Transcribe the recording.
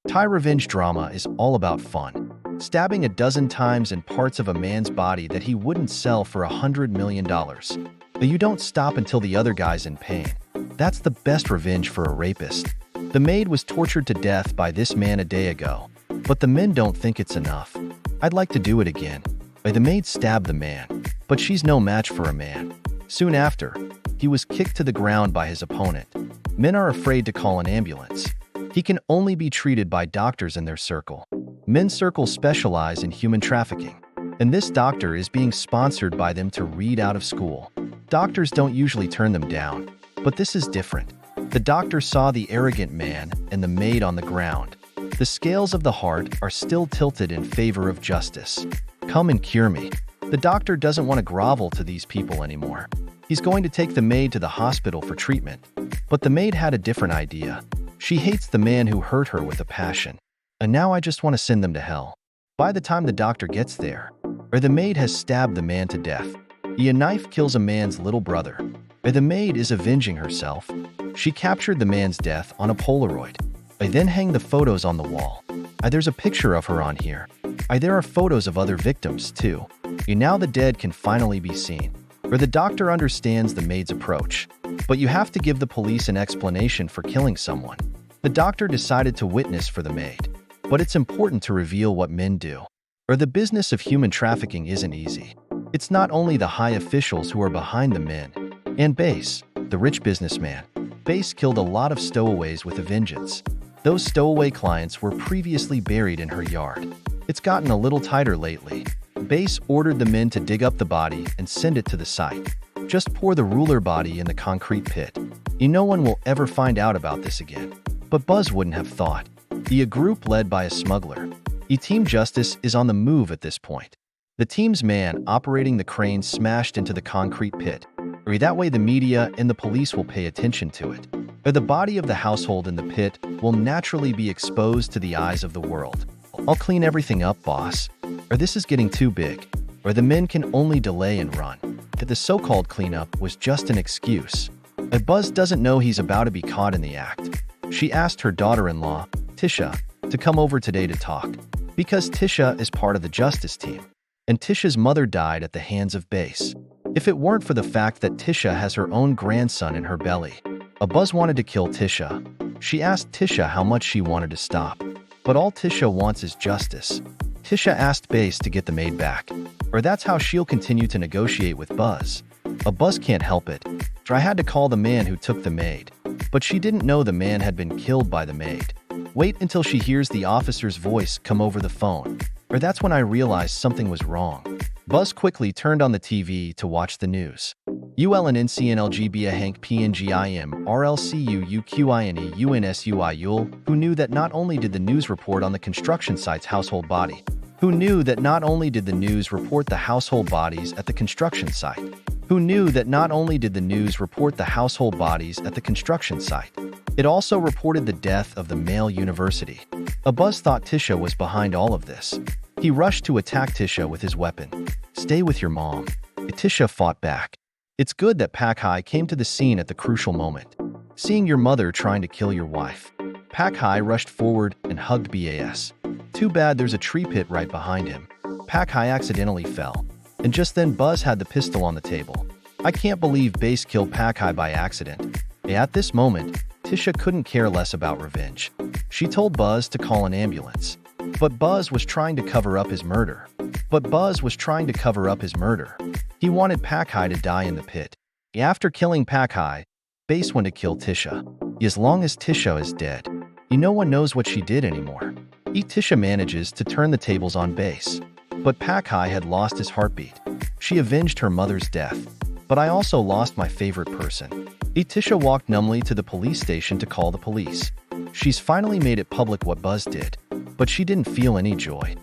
Thai revenge drama is all about fun. Stabbing a dozen times in parts of a man's body that he wouldn't sell for $100 million. But you don't stop until the other guy's in pain. That's the best revenge for a rapist. The maid was tortured to death by this man a day ago. But the men don't think it's enough. I'd like to do it again. The maid stabbed the man. But she's no match for a man. Soon after, he was kicked to the ground by his opponent. Men are afraid to call an ambulance. He can only be treated by doctors in their circle. Men's circles specialize in human trafficking, and this doctor is being sponsored by them to read out of school. Doctors don't usually turn them down, but this is different. The doctor saw the arrogant man and the maid on the ground. The scales of the heart are still tilted in favor of justice. Come and cure me. The doctor doesn't want to grovel to these people anymore. He's going to take the maid to the hospital for treatment. But the maid had a different idea. She hates the man who hurt her with a passion. And now I just want to send them to hell. By the time the doctor gets there, the maid has stabbed the man to death. A knife kills a man's little brother. The maid is avenging herself. She captured the man's death on a Polaroid. I then hang the photos on the wall. There's a picture of her on here. There are photos of other victims too. Now the dead can finally be seen. The doctor understands the maid's approach. But you have to give the police an explanation for killing someone. The doctor decided to witness for the maid. But it's important to reveal what men do. The business of human trafficking isn't easy. It's not only the high officials who are behind the men. And Bass, the rich businessman. Bass killed a lot of stowaways with a vengeance. Those stowaway clients were previously buried in her yard. It's gotten a little tighter lately. Bass ordered the men to dig up the body and send it to the site. Just pour the ruler body in the concrete pit. No one will ever find out about this again. But Buzz wouldn't have thought. A group led by a smuggler. Team Justice is on the move at this point. The team's man operating the crane smashed into the concrete pit. That way the media and the police will pay attention to it. The body of the household in the pit will naturally be exposed to the eyes of the world. I'll clean everything up, boss. This is getting too big. The men can only delay and run. The so-called cleanup was just an excuse. Buzz doesn't know he's about to be caught in the act. She asked her daughter-in-law, Tisha, to come over today to talk. Because Tisha is part of the justice team. And Tisha's mother died at the hands of Bass. If it weren't for the fact that Tisha has her own grandson in her belly. Buzz wanted to kill Tisha. She asked Tisha how much she wanted to stop. But all Tisha wants is justice. Tisha asked Bass to get the maid back. That's how she'll continue to negotiate with Buzz. Buzz can't help it. I had to call the man who took the maid. But she didn't know the man had been killed by the maid. Wait until she hears the officer's voice come over the phone. That's when I realized something was wrong. Buzz quickly turned on the TV to watch the news. ULNNCNLGBA Hank PNGIM RLCUUQINE UNSUI who knew that not only did the news report on the construction site's household body, who knew that not only did the news report the household bodies at the construction site, who knew that not only did the news report the household bodies at the construction site, it also reported the death of the male university. Buzz thought Tisha was behind all of this. He rushed to attack Tisha with his weapon. Stay with your mom. Tisha fought back. It's good that Pak Hai came to the scene at the crucial moment. Seeing your mother trying to kill your wife. Pak Hai rushed forward and hugged Bas. Too bad there's a tree pit right behind him. Pak Hai accidentally fell. And just then Buzz had the pistol on the table. I can't believe Bass killed Pak Hai by accident. At this moment, Tisha couldn't care less about revenge. She told Buzz to call an ambulance. But Buzz was trying to cover up his murder. He wanted Pak Hai to die in the pit. After killing Pak Hai, Bass went to kill Tisha. As long as Tisha is dead, no one knows what she did anymore. Tisha manages to turn the tables on Bass. But Pak Hai had lost his heartbeat. She avenged her mother's death. But I also lost my favorite person. Tisha walked numbly to the police station to call the police. She's finally made it public what Buzz did. But she didn't feel any joy.